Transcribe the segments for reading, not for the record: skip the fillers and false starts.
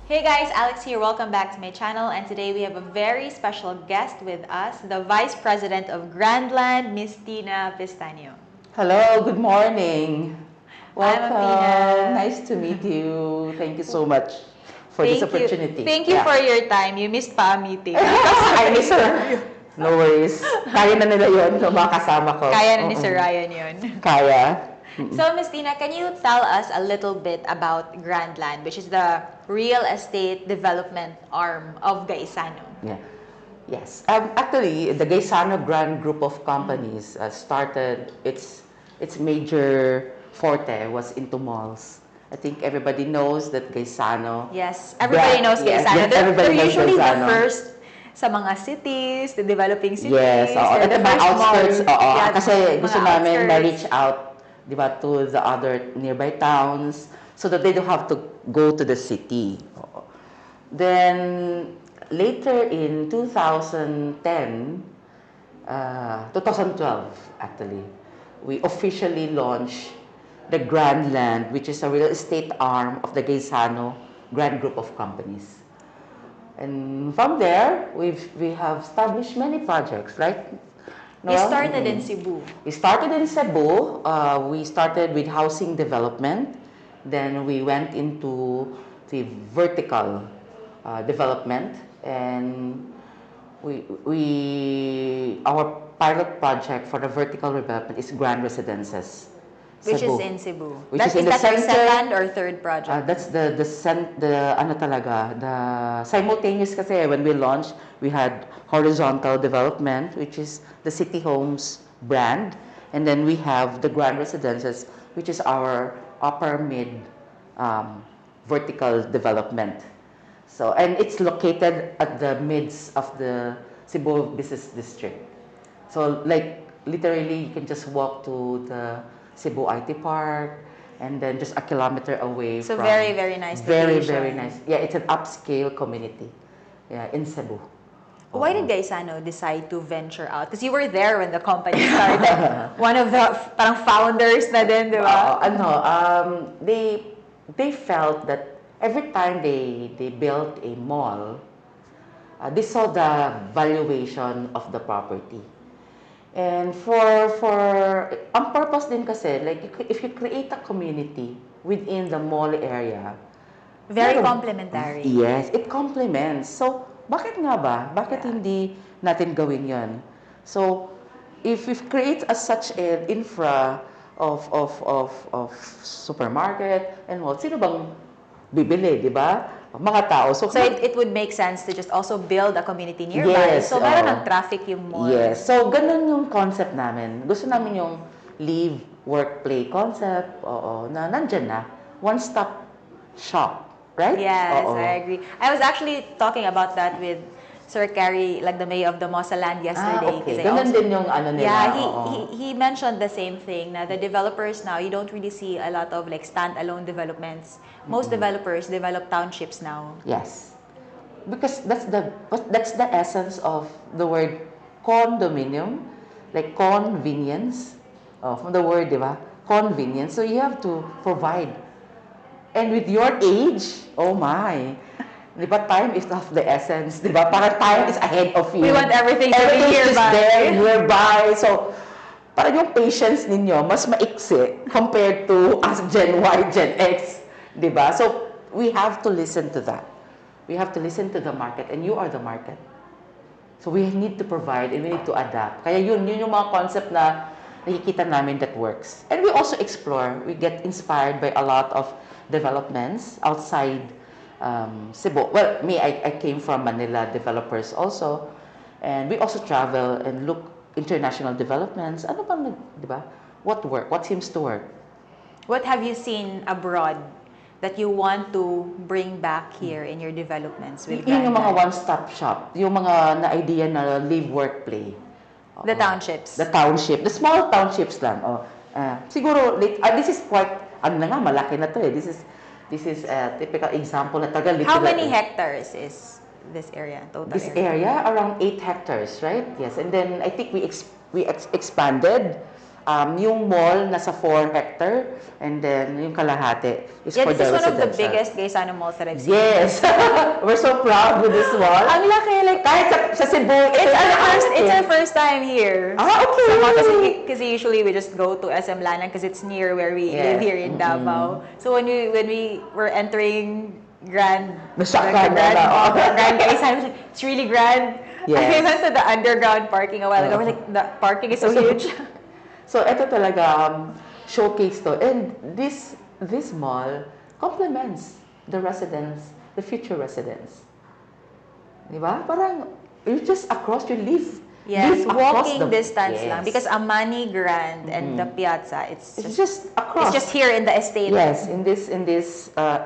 Hey guys, Alex here. Welcome back to my channel, and today we have a very special guest with us, the Vice President of Grandland, Miss Tina Pestano. Hello, good morning. Hi, Ma'am Welcome. Tina. Nice to meet you. Thank you so much for this Thank you. opportunity. Thank you for your time. You missed pa a meeting. I miss her. No worries. Kaya na nila yun, yung mga kasama ko. Kaya na ni Sir Ryan yun. Kaya. So, Miss Tina, can you tell us a little bit about Grandland, which is the real estate development arm of Gaisano? Yeah. Yes. Actually, the Gaisano Grand Group of Companies started its major forte was into malls. I think everybody knows that Gaisano. Yes, everybody knows Gaisano. Yes, everybody They're knows usually Gaisano. the first sa mga cities, the developing cities. Yes, oo. They're At the mga first outskirts, mall. oo. Yeah, Kasi gusto mga namin outskirts. ma-reach out, di ba, to the other nearby towns so that they don't have to go to the city. Oo. Then, later in 2010, 2012 actually, we officially launched the Grandland, which is a real estate arm of the Gaisano Grand Group of Companies. And from there, we have established many projects, right? You started in Cebu. We started in Cebu. We started with housing development. Then we went into the vertical development, and our pilot project for the vertical development is Grand Residences. Which Cebu. is in Cebu. Which is in that the your center. second or third project? That's the ano talaga, the simultaneous kasi when we launched, we had horizontal development, which is the City Homes brand, and then we have the Grand Residences, which is our upper mid vertical development. So, and it's located at the midst of the Cebu Business District. So, like literally, you can just walk to the Cebu IT Park, and then just a kilometer away So from... very, very nice Very, location. very nice. Yeah, it's an upscale community. Yeah, in Cebu. Why did Gaisano decide to venture out? Because you were there when the company started. One of the parang founders na din, di ba? They felt that every time they built a mall, they saw the valuation of the property. And on purpose din kasi, like if you create a community within the mall area, Very complementary. yes, it complements. So, bakit nga ba? Bakit hindi natin gawin yon? So, if we create such an infra of supermarket and mall, sino bang bibili, di ba? Mga tao. So it would make sense to just also build a community nearby. Yes, So meron ng traffic yung mall. Yes. So, ganun yung concept namin. Gusto namin yung live, work, play concept. Oo, na nandyan na. One-stop shop. Right? Yes, Oo. I agree. I was actually talking about that with Sir Carrie, like the mayor of the Mosaland yesterday. Okay. 'Cause I Ganun also- din yung ano nila. Yeah, Oo. he mentioned the same thing, na the developers now, you don't really see a lot of like standalone developments. Most developers develop townships now. Yes. Because that's the essence of the word condominium, like convenience. Oh, from the word, di ba? Convenience. So you have to provide. And with your age, oh my, di ba, time is of the essence, di ba? Parang time is ahead of you. We want everything to be Everything is nearby. there, nearby. So, parang yung patience ninyo, mas maiksi compared to us Gen Y, Gen X, di ba? So, we have to listen to that. We have to listen to the market, and you are the market. So, we need to provide and we need to adapt. Kaya yun yung mga concept na nakikita namin that works. And we also explore, we get inspired by a lot of developments outside Cebu. Well, I came from Manila developers also, and we also travel and look international developments. Ano bang, di ba? What seems to work? What have you seen abroad that you want to bring back here in your developments with Yun yung mga Grandland? one-stop shop, yung mga na-idea na live, work, play. The townships. The township, the small townships lang. Siguro, this is quite, ano na nga, malaki na to eh. This is a typical example na taga literal. How many hectares is this area, total This area? area, around 8 hectares, right? Yes, and then I think we expanded Yung mall nasa 4 hectare and then yung kalahati is Yeah, for this the is one of the residential. biggest Gaisano malls that I've seen. Yes. We're so proud with this mall. Ang laki, like, Kahit sa Cebu, it's our first time here. Okay. Because usually we just go to SM Lanang because it's near where we live here in Davao. So when we were entering Grand Gaisano, it's really grand. Yes. I went to the underground parking a while ago. We're like, the parking is so huge. So ito talaga showcase to, and this mall complements the residents, the future residents. Di ba? Parang you just across, you live. Yes, live across walking distance lang. Because Amani Grand and the Piazza, it's just across. It's just here in the estate. Yes, in this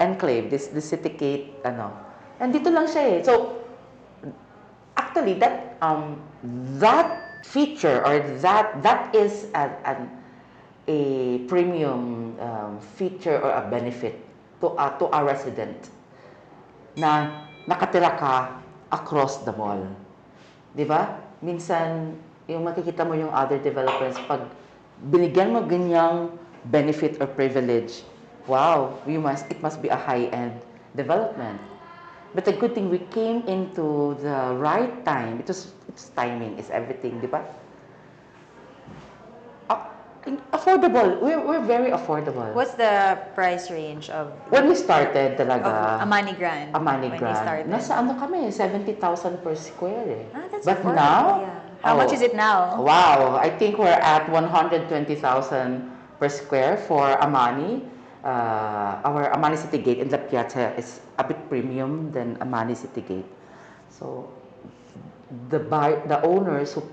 enclave, this citygate, ano. And dito lang siya eh. So actually that feature or that is a premium feature or a benefit to a resident na nakatira ka across the mall. 'Di ba? Minsan yung makikita mo yung other developers pag binigyan mo ganyang benefit or privilege, wow, it must be a high-end development. But the good thing, we came into the right time. It's timing is everything, di ba? Affordable. We're very affordable. What's the price range of When we started talaga, Amani Grand? Amani when Grand, we started? nasa ano kami, 70,000 per square eh. That's But affordable, now, yeah. How much is it now? Wow, I think we're at 120,000 per square for Amani. Our Amani City Gate in La Piazza is a bit premium than Amani City Gate. So the owners who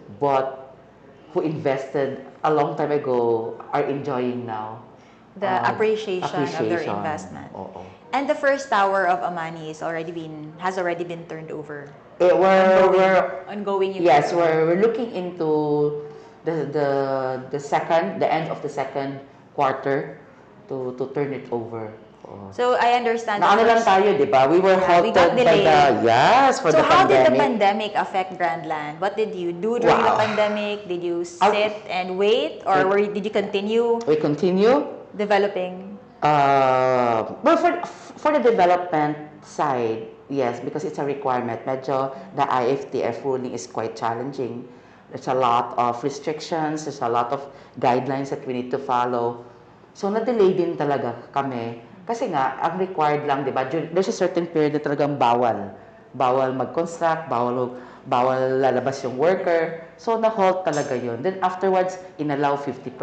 invested a long time ago are enjoying now the appreciation of their investment. Oo. And the first tower of Amani has already been turned over. We're ongoing. Yes, we're looking into the end of the second quarter to turn it over. So I understand. Na ano lang tayo, di ba? We were halted by for the pandemic. So how did the pandemic affect Grandland? What did you do during the pandemic? Did you sit and wait, or did you continue? We continue developing. Well, for the development side, yes, because it's a requirement. Medyo the IFTF ruling is quite challenging. There's a lot of restrictions. There's a lot of guidelines that we need to follow. So na-delay din talaga kami. Kasi nga, ang required lang, di ba, there's a certain period na talagang bawal. Bawal mag-construct, bawal lalabas yung worker. So, na-halt talaga yun. Then afterwards, inallow 50%.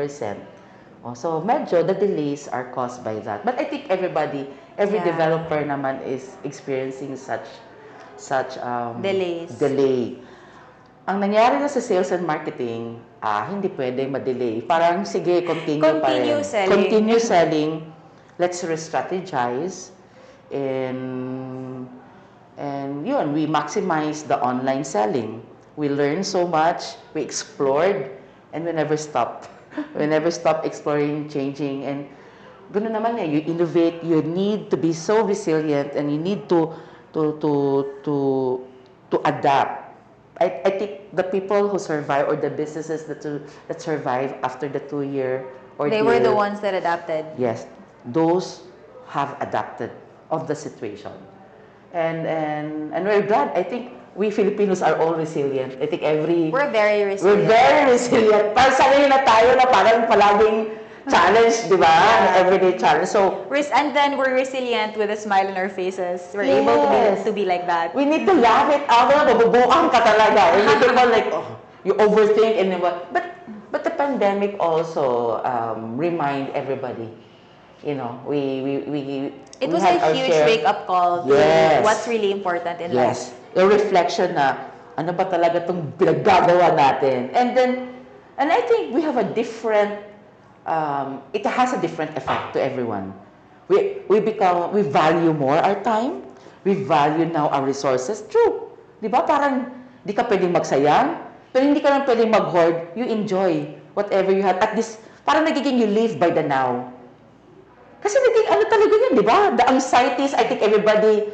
So, medyo, the delays are caused by that. But I think every developer naman is experiencing such delay. Ang nangyari na sa sales and marketing, hindi pwedeng ma-delay. Parang, sige, continue pa rin. Continue selling. Let's re-strategize, and yun, we maximize the online selling. We learned so much, we explored, and we never stopped. We never stopped exploring, changing, and gano'n naman eh, you innovate, you need to be so resilient, and you need to adapt. I think the people who survive, or the businesses that survive after the 2-year ordeal, they were the ones that adapted. Yes. Those have adapted of the situation, and we're glad. I think we Filipinos are all resilient. I think we're very resilient. We're very resilient. Parang sanay na tayo na parang palaging challenge, di ba? Yeah. Everyday challenge. So and then we're resilient with a smile on our faces. We're able to be like that. We need to laugh it out. Mabubuang ka talaga. And you think like, you overthink and but the pandemic also remind everybody. You know, it was a huge wake-up call to what's really important in life. The reflection na, ano ba talaga itong pinaggagawa natin? And I think we have a different, it has a different effect to everyone. We value more our time. We value now our resources. True. Di ba? Parang, di ka pwedeng magsayang, pero hindi ka lang pwedeng mag-hoard. You enjoy whatever you have. At this, parang nagiging you live by the now. Kasi naging ano talaga yan, di ba? The anxieties, I think everybody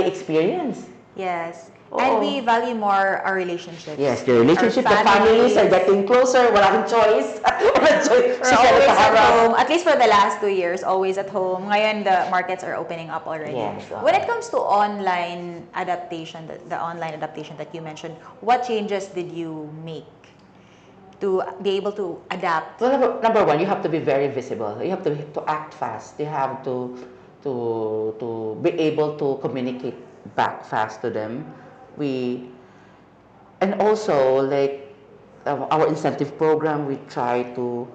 experience. Yes. And Oo. we value more our relationships. Yes, the relationship, Our the families are getting closer. Walang choice. Walang choice. We're always at home, at least for the last 2 years, always at home. Ngayon, the markets are opening up already. Yes. When it comes to online adaptation, the online adaptation that you mentioned, what changes did you make to be able to adapt? Well, number one, you have to be very visible. You have to act fast. You have to be able to communicate back fast to them. And also like our incentive program, we try to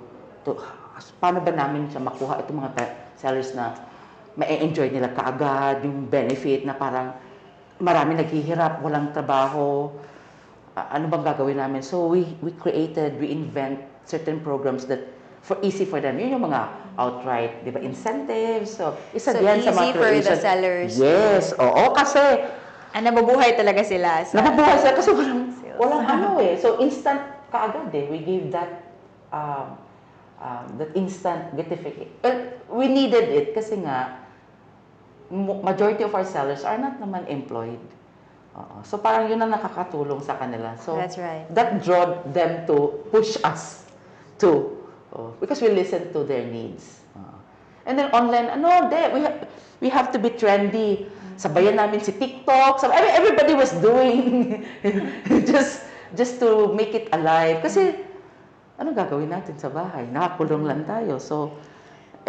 paano ba namin siya makuha itong mga sellers na ma-enjoy nila kaagad yung benefit na parang marami naghihirap, walang trabaho. Ano bang gagawin namin? So we invent certain programs that easy for them. Yun yung mga outright, di ba, incentives. So, isa So yan sa easy mga for the creation. sellers. Yes, oo, kasi Nabubuhay talaga sila. nabubuhay sila kasi walang sales. ano eh. So instant kaagad eh. We gave that instant gratification. Well, we needed it kasi nga majority of our sellers are not naman employed. So parang yun ang nakakatulong sa kanila. So That's right. that drew them to push us to because we listen to their needs. And then online, we have to be trendy. Sabayan namin si TikTok. Everybody was doing just to make it alive. Kasi ano gagawin natin sa bahay? Nakakulong lang tayo. So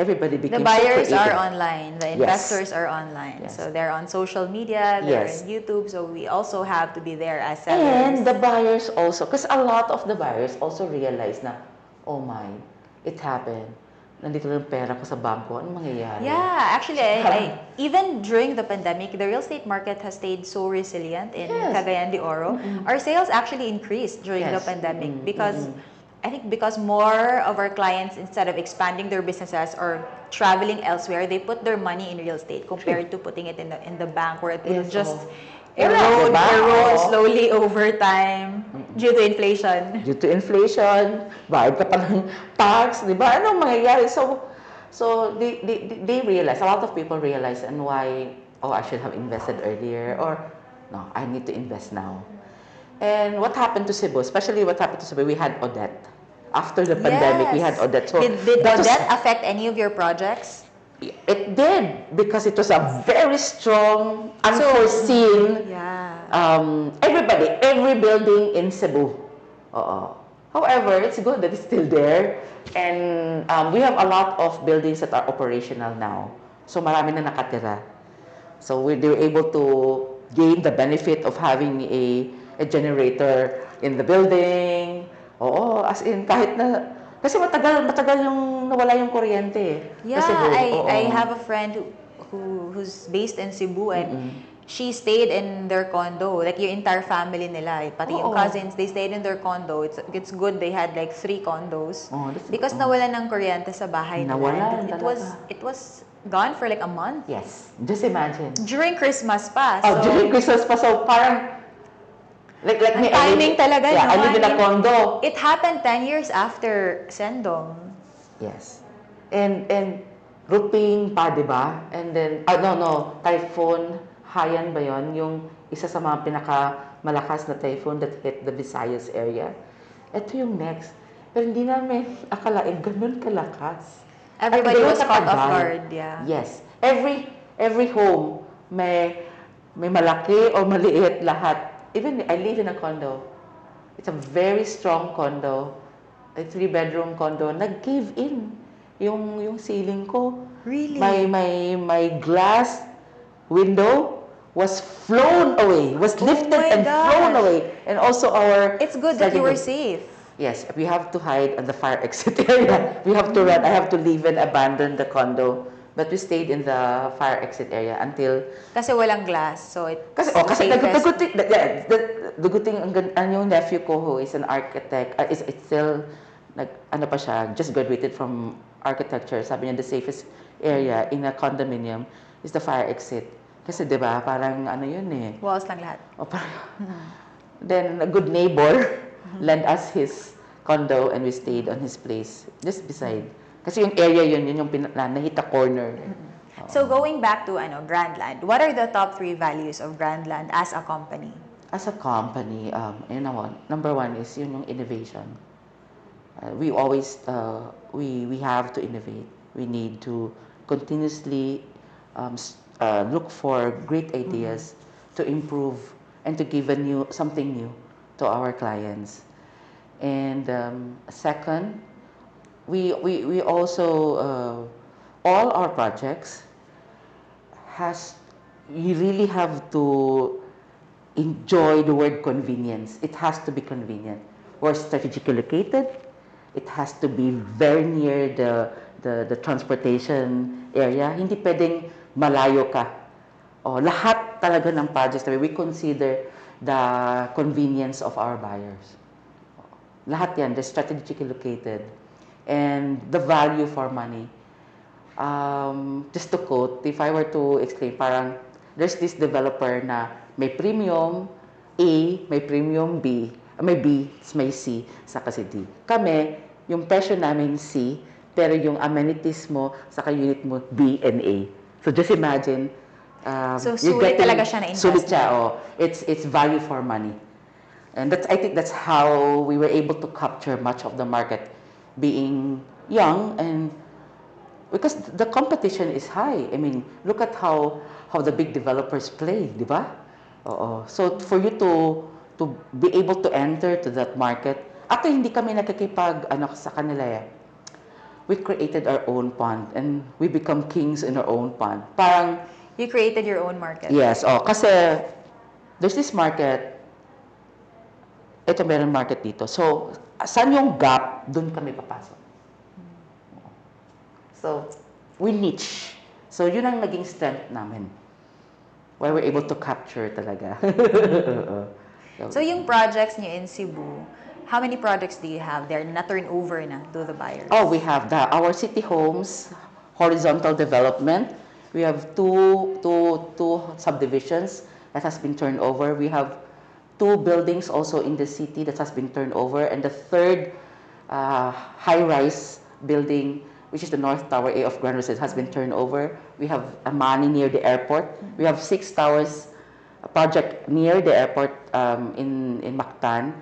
everybody became The buyers so are creative. online, the Yes. investors are online. Yes. So they're on social media, they're Yes. on YouTube, so we also have to be there as sellers. And the buyers also, because a lot of the buyers also realize na, oh my, it happened. Nandito lang pera ko sa bangko. Ano mangyayari? Yeah, actually, even during the pandemic, the real estate market has stayed so resilient in Yes. Cagayan de Oro. Our sales actually increased during the Yes. pandemic because I think because more of our clients, instead of expanding their businesses or traveling elsewhere, they put their money in real estate compared to putting it in the bank where it will Yes, just Wala, diba? erode Oo. slowly over time due to inflation. Due to inflation, bayad ka pa ng tax, di ba? Anong mangyayari? So they realize, a lot of people realize and why, I should have invested earlier or, no, I need to invest now. And what happened to Cebu, especially what happened to Cebu, we had Odette. After the pandemic, we had Yes. Odette. So Did that was- Odette affect any of your projects? It did, because it was a very strong, unforeseen, Yeah. every building in Cebu. However, it's good that it's still there. And we have a lot of buildings that are operational now. So marami na nakatira. So they were able to gain the benefit of having a generator in the building. As in kahit na, kasi matagal yung nawala yung kuryente eh. Yeah, Sa Cebu. I have a friend who's based in Cebu and she stayed in their condo, like yung entire family nila, pati yung Oo. cousins, they stayed in their condo. It's good they had like 3 condos because oo. nawala ng kuryente sa bahay nila. Nawala, And talaga. it was gone for like a month. Yes, just imagine. During Christmas pa. During Christmas pa, so parang like me, timing talaga, yeah, no? I live in a condo. It happened 10 years after Sendong. Yes. And routine pa, di ba? And then, typhoon, Haiyan ba yun? Yung isa sa mga pinakamalakas na typhoon that hit the Visayas area. Ito yung next. Pero hindi namin akalain ganun kalakas. Everybody At ganun was caught off katagal. guard, yeah. Yes. Every home may malaki o maliit lahat. Even I live in a condo. It's a very strong condo. A 3-bedroom condo. Nag-give in yung ceiling ko. Really? My glass window was flown away. Was lifted my and flown gosh. away. And also our It's good that you were sliding- safe. Yes, we have to hide at the fire exit area. We have to run. I have to leave and abandon the condo. But we stayed in the fire exit area until... Kasi walang glass, so it's Kasi safest. the good thing, yung nephew ko who is an architect, is still, pa siya, just graduated from architecture. Sabi niya, the safest area in a condominium is the fire exit. Kasi di ba, parang yun eh. Walls lang lahat. Then a good neighbor lent us his condo and we stayed on his place, just beside. Kasi yung area yun yung nahita corner. So going back to Grandland, what are the top 3 values of Grandland as a company? As a company, number one is yun yung innovation. We always, we have to innovate. We need to continuously look for great ideas to improve and to give something new to our clients. And second, we also, all our projects you really have to enjoy the word convenience. It has to be convenient. We're strategically located. It has to be very near the transportation area. Hindi pwedeng malayo ka. Lahat talaga ng projects we consider the convenience of our buyers. Lahat yan, they're strategically located. And the value for money. Just to quote, if I were to explain, parang there's this developer na may premium A, may premium B, may B, may C, saka si D. Kami, yung presyo namin C, pero yung amenities mo, saka unit mo B and A. So just imagine, so sulit talaga siya na investment. Sulit siya, it's value for money. And I think that's how we were able to capture much of the market, being young and because the competition is high. I mean, look at how the big developers play, di ba? So for you to be able to enter to that market, actually hindi kami nakikipag sa kanila eh. We created our own pond and we become kings in our own pond. Parang you created your own market. Yes, kasi there's this market. Ito meron market dito. So, saan yung gap, doon kami papasok. So, we niche. So, yun ang naging strength namin. Why we're able to capture talaga. So, yung projects niyo in Cebu, how many projects do you have there na turnover na to the buyers? We have our city homes, horizontal development. We have two subdivisions that has been turned over. We have 2 buildings also in the city that has been turned over, and the third high-rise building, which is the North Tower A of Grand Residence, has been turned over. We have Amani near the airport. We have 6 towers, a project near the airport in Mactan.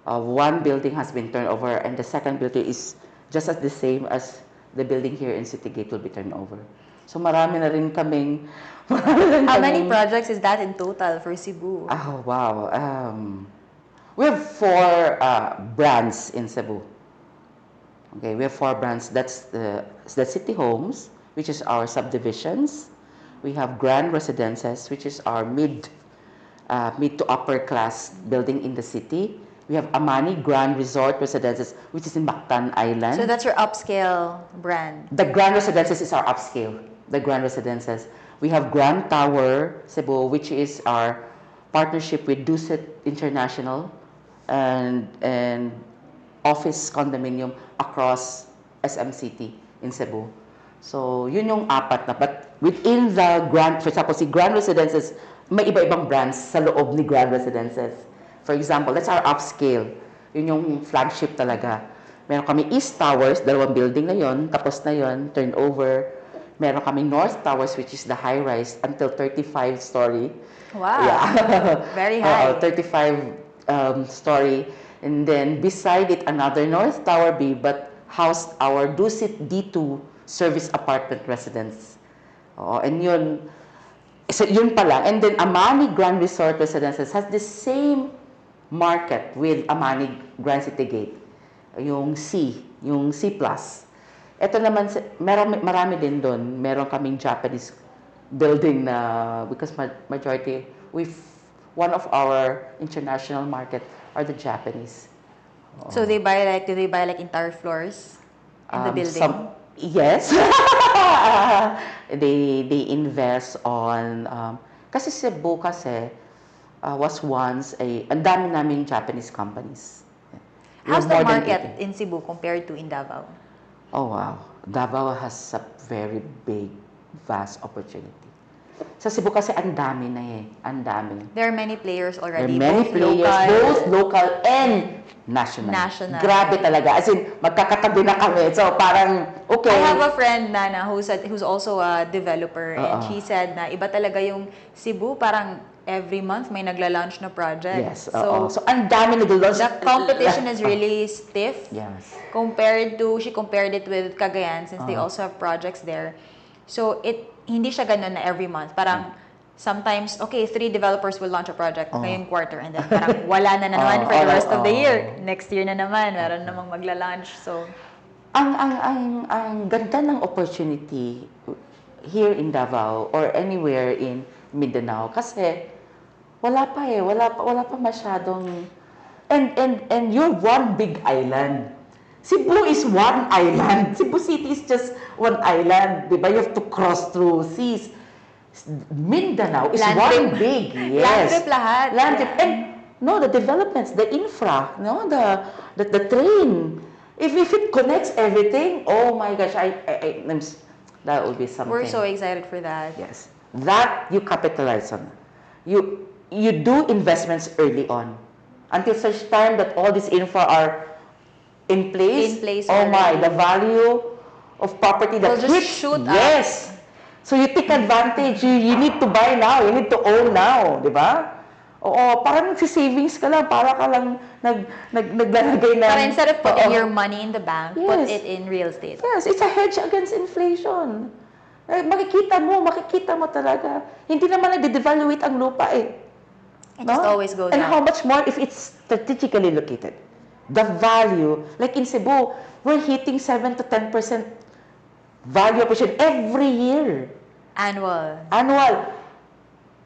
1 building has been turned over, and the second building is just as the same as the building here in City Gate will be turned over. So marami na rin kaming... How many projects is that in total for Cebu? Oh, wow. We have 4 brands in Cebu. Okay, we have 4 brands. That's the City Homes, which is our subdivisions. We have Grand Residences, which is our mid to upper class building in the city. We have Amani Grand Resort Residences, which is in Mactan Island. So that's your upscale brand. The Grand Residences is our upscale. The Grand Residences. We have Grand Tower Cebu, which is our partnership with Dusit International and office condominium across SM City in Cebu. So, yun yung 4 na. But within the Grand, for example, si Grand Residences, may iba-ibang brands sa loob ni Grand Residences. For example, that's our upscale. Yun yung flagship talaga. Meron kami East Towers, 2 building na yon, tapos na yon, turnover. Meron kami North Towers, which is the high-rise until 35-story. Wow. Yeah. Very high. 35-story. And then beside it, another North Tower B, but housed our Dusit D2 service apartment residence. And yun, so yun pa lang. And then Amani Grand Resort Residences has the same market with Amani Grand City Gate. Yung C plus. Ito naman, marami din doon. Meron kaming Japanese building na, because majority, one of our international market are the Japanese. So do they buy like entire floors in the building? Yes. They invest on, kasi Cebu was once ang dami naming Japanese companies. How's the market in Cebu compared to in Davao? Oh, wow. Davao has a very big, vast opportunity. Sa Cebu kasi ang dami na eh. Ang dami. There are many players There are already, many both players, local, both local and national. National. Grabe talaga. As in, magkakatabi na kami. So, parang, okay. I have a friend na who's also a developer, and she said na iba talaga yung Cebu, parang every month may nagla-launch na project. Yes, so ang dami nagla-launch. The competition is really stiff. Yes. She compared it with Cagayan since they also have projects there. So hindi siya ganun na every month. Parang sometimes, okay, 3 developers will launch a project ngayong quarter, and then parang wala na naman for the rest of the year. Next year na naman, meron namang magla-launch. So ang ganda ng opportunity here in Davao or anywhere in Mindanao kasi wala pa masyadong and you're one big island. Cebu is one island. Cebu City is just one island, 'di ba? You have to cross through seas. Mindanao is Land one trip. big, yes. Land trip lahat. Land trip. And no, the developments, the infra, no, the train. If it connects everything, oh my gosh, that would be something. We're so excited for that. Yes. That you capitalize on. You do investments early on. Until such time that all these infra are in place. Oh my, the value of property that will just hits. shoot up. Yes. So you take advantage. You need to buy now. You need to own now, di ba? Oo, parang savings ka lang, para ka lang naglalagay na. But instead of putting your money in the bank, put Yes. it in real estate. Yes, it's a hedge against inflation. Makikita mo talaga. Hindi naman nag-devaluate ang lupa eh. It just always goes And up. how much more if it's strategically located? The value, like in Cebu, we're hitting 7 to 10% value appreciation every year. Annual.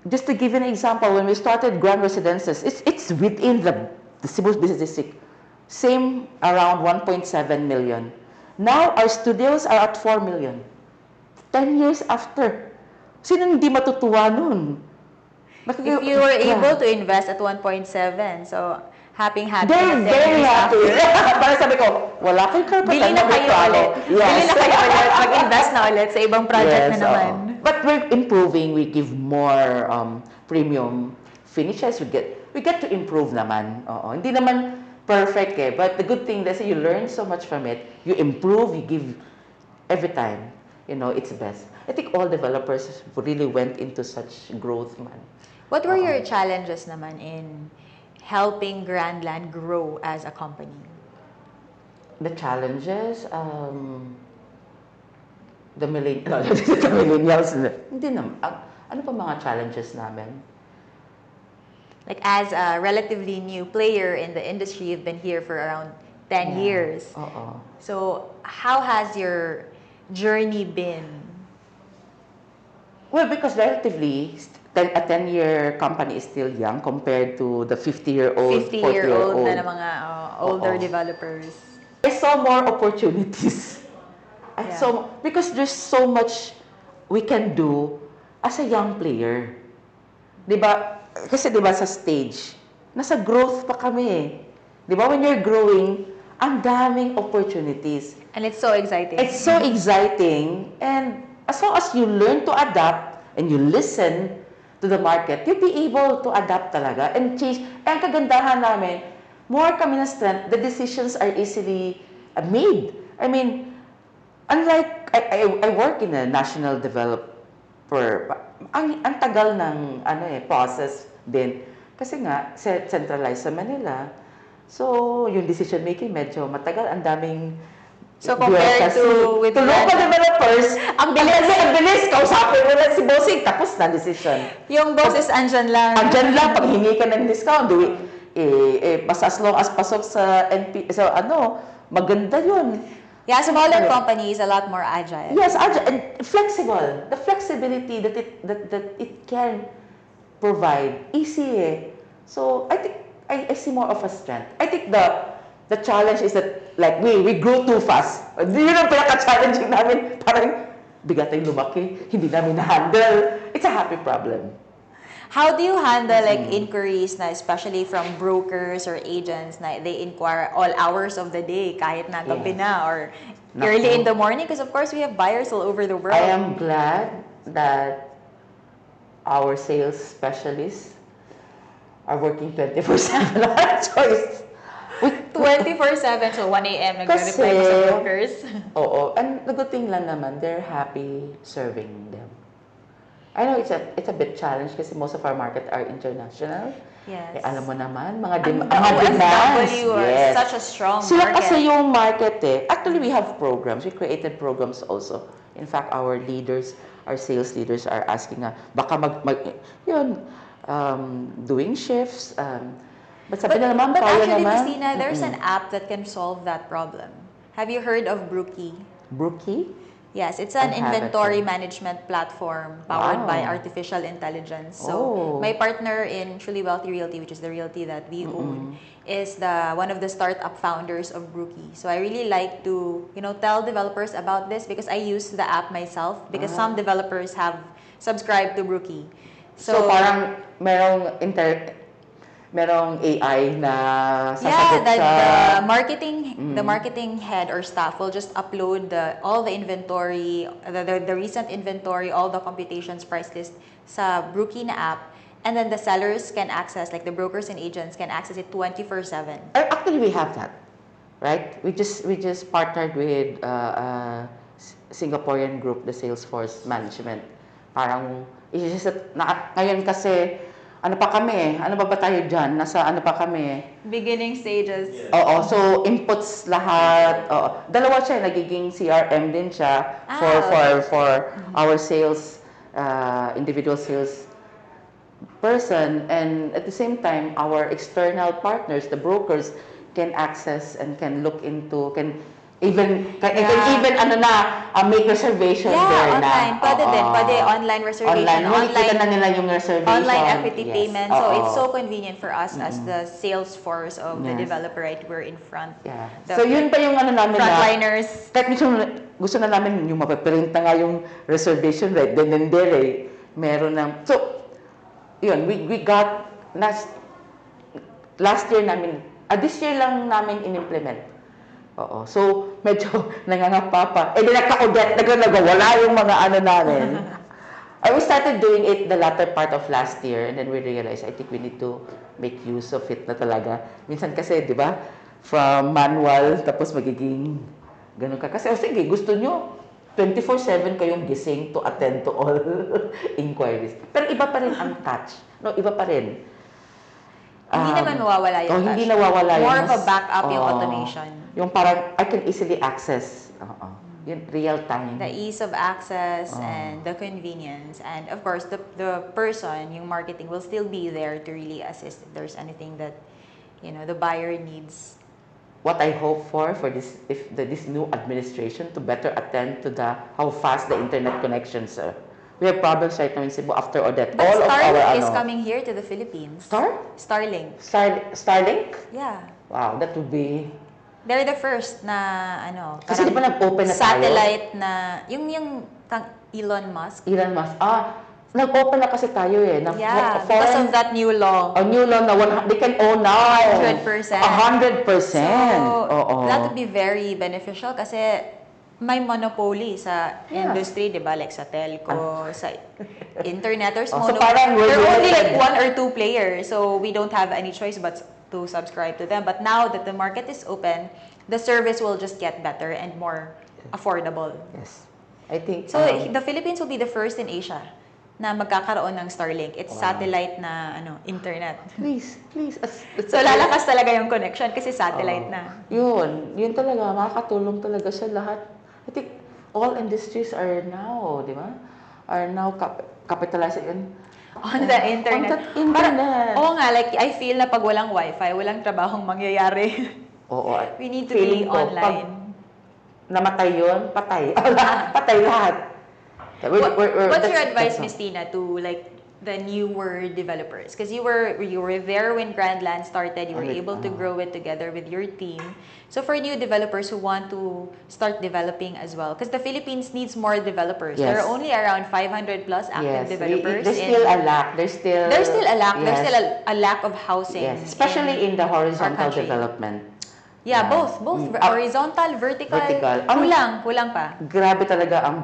Just to give you an example, when we started Grand Residences, it's within the Cebu Business District. Same around 1.7 million. Now, our studios are at 4 million. 10 years after. Sino hindi matutuwa nun? If you were able to invest at 1.7, so happy They're very happy. Para sabi ko, wala kayong karapatan. Bili na kayo ulit. Yes. Bili na kayo ulit. Mag-invest na ulit sa ibang project na naman. But we're improving. We give more premium finishes. We get to improve naman. Hindi naman perfect eh. But the good thing is you learn so much from it. You improve. You give every time. It's best. I think all developers really went into such growth, man. What were your challenges naman in helping Grandland grow as a company? The challenges, the millennials, hindi naman. Ano pa mga challenges namin? Like as a relatively new player in the industry, you've been here for around 10 years. So how has your journey been? Well, because relatively, a 10-year company is still young compared to the 50-year-old, 50-year-old na mga older developers. I saw more opportunities. Because there's so much we can do as a young player. Diba? Kasi diba sa stage, nasa growth pa kami eh. Diba? When you're growing, ang daming opportunities. And it's so exciting. It's so exciting. And as long as you learn to adapt and you listen to the market, you'll be able to adapt talaga and change. And kagandahan namin, more kami na strength, the decisions are easily made. I mean, unlike, I work in a national developer, ang tagal ng process din. Kasi nga, centralized sa Manila. So, yung decision making medyo matagal. Ang daming so, compared to local developers, ang bilis, kausapin mo na si bossing, tapos na decision. Yung boss is andyan lang. Andyan lang, pag hingi ka ng discount, basta as long as pasok sa maganda yun. Yeah, smaller company is a lot more agile. Yes, agile and flexible. The flexibility that it can provide, easy eh. So, I think, I see more of a strength. I think the challenge is that, like, we grow too fast. Yun ang pinaka-challenging namin. Parang, bigat ay lumaki, hindi namin na-handle. It's a happy problem. How do you handle, like, inquiries na, especially from brokers or agents na they inquire all hours of the day, kahit na gabi na, or early in the morning? Because, of course, we have buyers all over the world. I am glad that our sales specialists are working 24/7. Choice. 24/7, so 1 a.m. nagre-reply Kasi, mo sa brokers. oo. And the good thing lang naman, they're happy serving them. I know it's a bit challenge kasi most of our market are international. Yes. Eh, alam mo naman, mga Ang demands. OFW are such a strong Sila market. kasi yung market eh. Actually, we have programs. We created programs also. In fact, our leaders, our sales leaders are asking baka yun, doing shifts. But sabi na naman, But kaya actually, naman. Christina, there's an app that can solve that problem. Have you heard of Brookie? Brookie? Yes, it's an I haven't inventory heard. management platform powered by Wow. artificial intelligence. So, Oh. my partner in Truly Wealthy Realty, which is the realty that we own, is one of the startup founders of Brookie. So, I really like to, tell developers about this because I use the app myself because some developers have subscribed to Brookie. So parang merong AI na sasagot the sa... marketing head or staff will just upload all the inventory, the recent inventory, all the computations, price list sa Brookie na app, and then the sellers can access, like the brokers and agents can access it 24/7. Actually, we have that, right? We just partnered with Singaporean group, the Salesforce Management. Parang, ngayon kasi, ano pa kami? Ano ba tayo dyan? Nasa ano pa kami? Beginning stages. Oo, so inputs lahat. Oo. Dalawa siya, nagiging CRM din siya for our sales, individual sales person, and at the same time, our external partners, the brokers, can access and can look into, can even make reservation there online. na. Pwede din. Pwede online reservation. Makikita na nila yung reservation. Online equity payment. So, it's so Oo. convenient for us as the sales force of the developer, right? We're in front. Yeah. The So, yun pa yung namin frontliners. Kahit gusto na namin yung mapaprint na nga yung reservation right then and there eh. Meron ng... So, yun, we got... Last year namin... this year lang namin in-implement. Oo. So, medyo nangangapa pa. Eh, nagka-udet, nagawala yung mga namin. We started doing it the latter part of last year and then we realized, I think we need to make use of it na talaga. Minsan kasi, di ba, from manual, tapos magiging ganun ka. Kasi, sige, gusto nyo, 24/7 kayong gising to attend to all inquiries. Pero iba pa rin ang touch. No, iba pa rin. Hindi naman mawawala yung touch. Hindi nawawala More of a backup yung automation. Yung parang, I can easily access. Yung real time. The ease of access and the convenience. And of course, the person, yung marketing, will still be there to really assist if there's anything that, the buyer needs. What I hope for this new administration to better attend to how fast the internet connections are. We have problems right now in Cebu after Odette. But Starlink is coming here to the Philippines. Starlink. Starlink? Yeah. Wow, that would be... They're the first na, Kasi di ba nag-open na satellite tayo? Na, yung Elon Musk. Nag-open na kasi tayo eh. Because of that new law. A new law na they can own now. 100%. 100%. So, that would be very beneficial kasi may monopoly sa industry, di ba? Like sa telco, sa internet, there's so parang there are only like 1 or 2 players, so we don't have any choice but to subscribe to them. But now that the market is open, the service will just get better and more affordable. Yes. I think so. The Philippines will be the first in Asia na magkakaroon ng Starlink. It's satellite na internet. Please. So lalakas talaga yung connection kasi satellite na. Yun talaga, makakatulong talaga sa lahat. I think all industries are now, di ba? Are now capitalizing on the internet. Nga, like I feel na pag walang wifi, walang trabahong mangyayari. Oo. We need to be online. Namatay yun, patay. Patay lahat. What's your advice, Miss Tina, to like the newer developers? Because you were there when Grandland started. You were able to grow it together with your team. So for new developers who want to start developing as well, because the Philippines needs more developers. Yes. There are only around 500 plus active developers. There's still a lack. There's still a lack. Yes. There's still a lack of housing. Yes. Especially in the horizontal development. Yeah, both horizontal, vertical. Kulang pa. Grabe talaga ang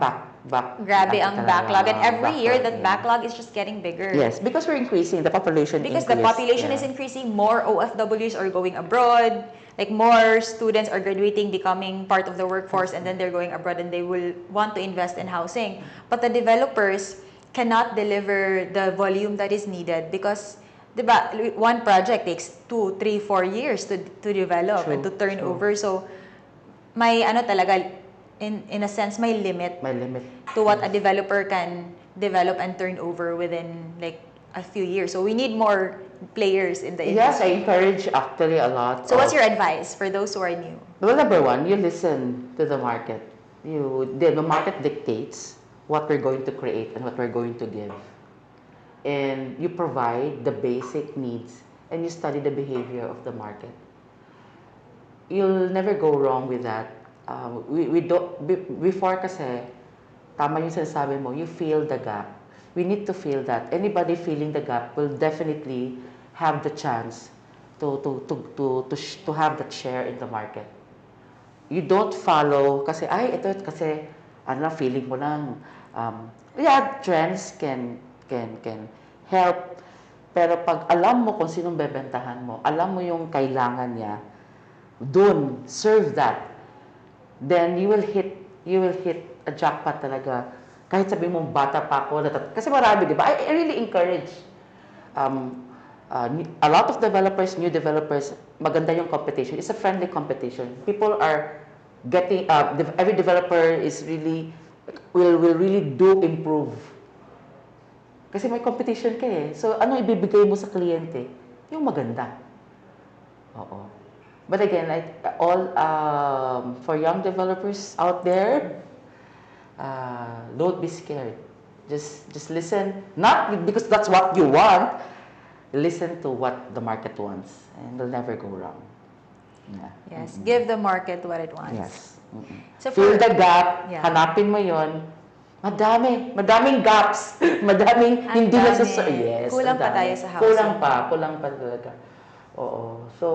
Grabe ang backlog. And every year, that yeah. backlog is just getting bigger. Yes, because we're increasing, the population Because the population is increasing, more OFWs are going abroad, like more students are graduating, becoming part of the workforce, and then they're going abroad and they will want to invest in housing. But the developers cannot deliver the volume that is needed because diba, one project takes 2, 3, 4 years to develop and to turn over. So, may ano talaga, in a sense, may limit to what a developer can develop and turn over within like a few years. So we need more players in the industry. Yes, I encourage actually a lot. So what's your advice for those who are new? Well, number one, you listen to the market. The market dictates what we're going to create and what we're going to give. And you provide the basic needs and you study the behavior of the market. You'll never go wrong with that. We don't, before kasi, tama yung sinasabi mo, you fill the gap. We need to fill that. Anybody filling the gap will definitely have the chance to have that share in the market. You don't follow kasi ito kasi feeling mo lang. Trends can help. Pero pag alam mo kung sinong bebentahan mo, alam mo yung kailangan niya, dun serve that. Then you will hit a jackpot talaga. Kahit sabi mo bata pa ako, kasi marami, di ba? I really encourage a lot of developers, new developers, maganda yung competition. It's a friendly competition. People are getting, every developer is really, will really do improve. Kasi may competition ka eh. So, ano ibibigay mo sa kliyente? Yung maganda. Oo. But again, for young developers out there, don't be scared. Just listen. Not because that's what you want. Listen to what the market wants, and you'll never go wrong. Yeah. Yes, give the market what it wants. Yes. So fill the gap. Yeah. Hanapin mo yon. Madaming gaps. Madaming hindi necessary. Yes. Kulang pa tayo sa housing. Kulang pa talaga. Oo. So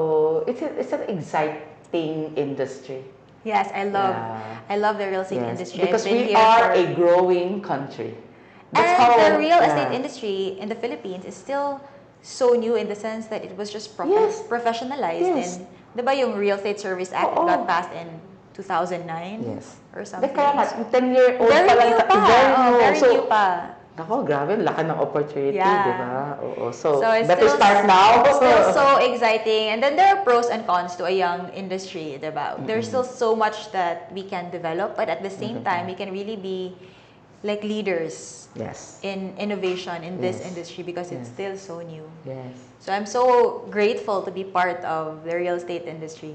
it's an exciting industry. Yes, I love the real estate industry. Because we are a growing country. That's and the real estate industry in the Philippines is still so new in the sense that it was just professionalized. Yes. And diba yung Real Estate Service Act got passed in 2009 or something. Kaya nga, 10-year-old very pa lang. New pa. Very new pa. Nako, grabe, laki ng opportunity, di ba? Oo. So better still, start now. It's still so exciting. And then there are pros and cons to a young industry, di ba? There's still so much that we can develop, but at the same time, we can really be like leaders in innovation in this industry because it's still so new. Yes. So I'm so grateful to be part of the real estate industry.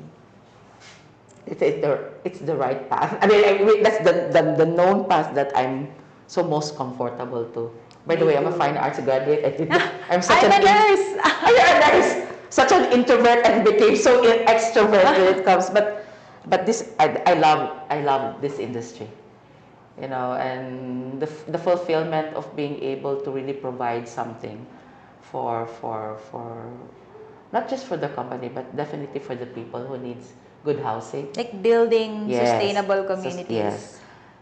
It's the right path. I mean, that's the known path that I'm so most comfortable to. By the way, I'm a fine arts graduate. I'm a nurse. You're a nurse. Such an introvert and became so extrovert when it comes. But this I love this industry. You know, and the fulfillment of being able to really provide something for not just for the company, but definitely for the people who needs good housing. Like building sustainable communities.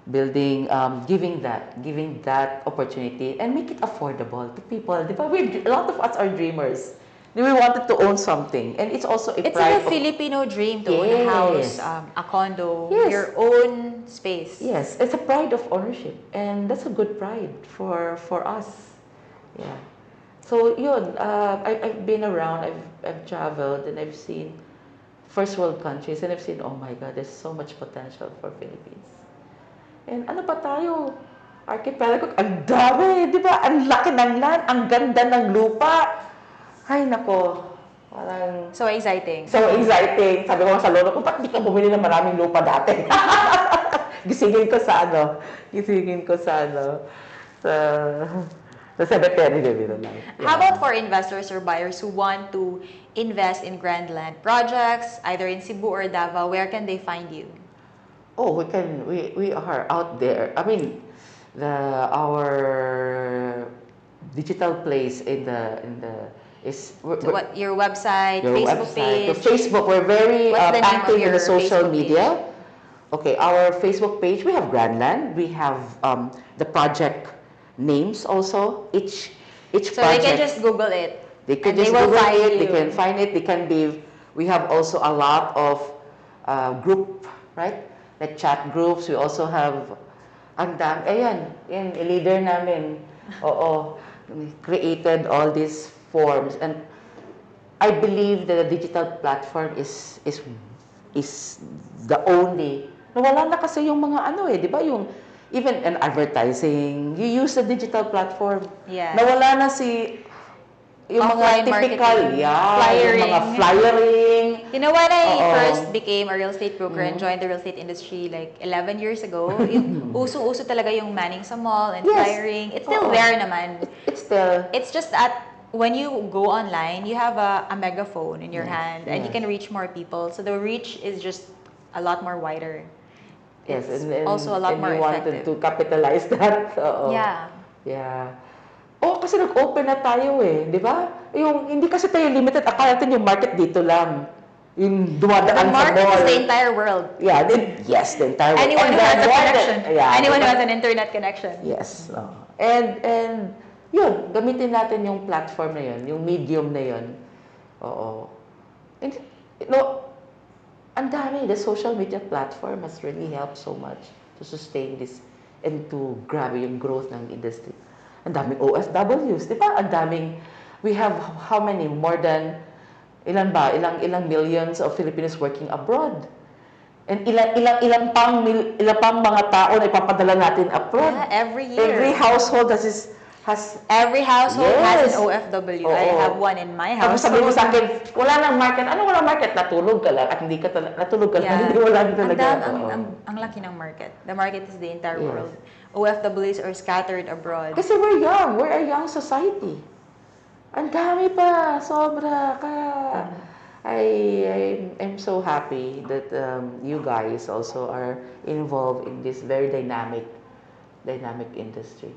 Building, giving that opportunity and make it affordable to people. A lot of us are dreamers. We wanted to own something, and it's also a pride. It's a Filipino dream to own a house, a condo, your own space. Yes, it's a pride of ownership, and that's a good pride for us. Yeah. So yun, I've been around, I've traveled, and I've seen first world countries, and I've seen, oh my God, there's so much potential for Philippines. And ano pa tayo? Archipelago, ang dami, di ba? Ang laki ng land, ang ganda ng lupa. Ay, nako. Parang... So exciting. So exciting. Sabi ko sa lolo ko, ba't di ka bumili ng maraming lupa dati? Gisingin ko sa cemetery, How about for investors or buyers who want to invest in grand land projects, either in Cebu or Davao, where can they find you? Oh, we are out there. I mean, our digital place your website, Facebook page. Facebook, we're very active in the social media. Okay, our Facebook page, we have Grandland. We have the project names also. Each So they project. can just Google it. They can and just they will Google find it. you. They can find it. They can be. We have also a lot of group, right? Like chat groups. We also have. Ayan, yan, leader namin. Oo, created all these forms, and I believe that the digital platform is the only. Nawala na kasi yung mga ano di ba? Yung even in advertising, you use the digital platform. Yes. Nawala na yung Offline mga typical, marketing, yung mga flyering. You know, when I Oo. first became a real estate broker and joined the real estate industry like 11 years ago, yung uso-uso talaga yung manning sa mall and Yes. flyering. It's still there naman. It's still. It's just that when you go online, you have a megaphone in your Yes, hand and you yes. can reach more people. So the reach is just a lot more wider. Yes, It's and also a lot more you wanted effective. to capitalize that. Oo. Yeah. Yeah. Oh, kasi nag-open na tayo di ba? Yung hindi kasi tayo limited, akala natin yung market dito lang. Yung The dumadaan sa market mall. is the entire world. Yeah, yes, the entire world. Anyone And who has a then more connection. Anyone who diba? has an internet connection. Yes. And yun, gamitin natin yung platform na yun, yung medium na yun. Oo. And, ang dami, the social media platform has really helped so much to sustain this and to grab yung growth ng industry. Ang daming OFWs, di ba? Ang daming, we have how many? More than, ilan ba? Ilang millions of Filipinos working abroad. And ilang pang mga tao na ipapadala natin abroad. Yeah, every year. Every household has Every household has Yes. an OFW. Oo. I have one in my Tapos house. sabi mo sa akin, wala nang market. Ano walang market? Natulog ka lang at hindi ka natulog ka lang. Hindi wala talaga. Ang laki ng market. The market is the entire Yes. world. OFWs are scattered abroad. Kasi we're young. We're a young society. Ang dami pa. Sobra. Kaya I'm so happy that you guys also are involved in this very dynamic industry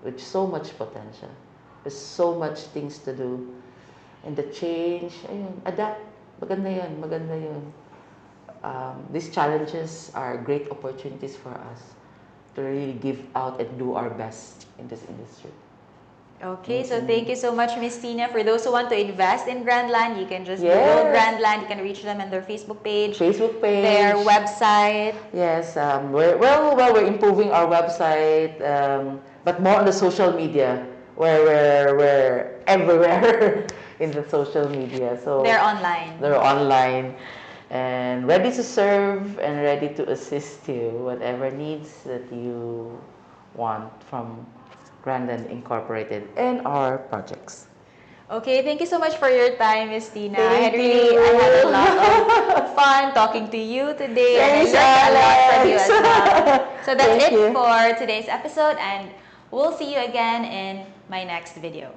with so much potential. There's so much things to do. And the change, adapt. Maganda yun. These challenges are great opportunities for us to really give out and do our best in this industry. Okay, so thank you so much, Miss Tina. For those who want to invest in Grandland, you can just Yes. Google Grandland. You can reach them on their Facebook page, their Page. website. Yes, we're improving our website, but more on the social media, where we're everywhere in the social media. So They're online. They're online and ready to serve and ready to assist you whatever needs that you want from Grandland Incorporated and our projects. Okay, thank you so much for your time, Miss Tina. Thank I you. had a lot of fun talking to you today. Thanks, and I learned a lot from you Alex. as well. So that's Thank it you. for today's episode, and we'll see you again in my next video.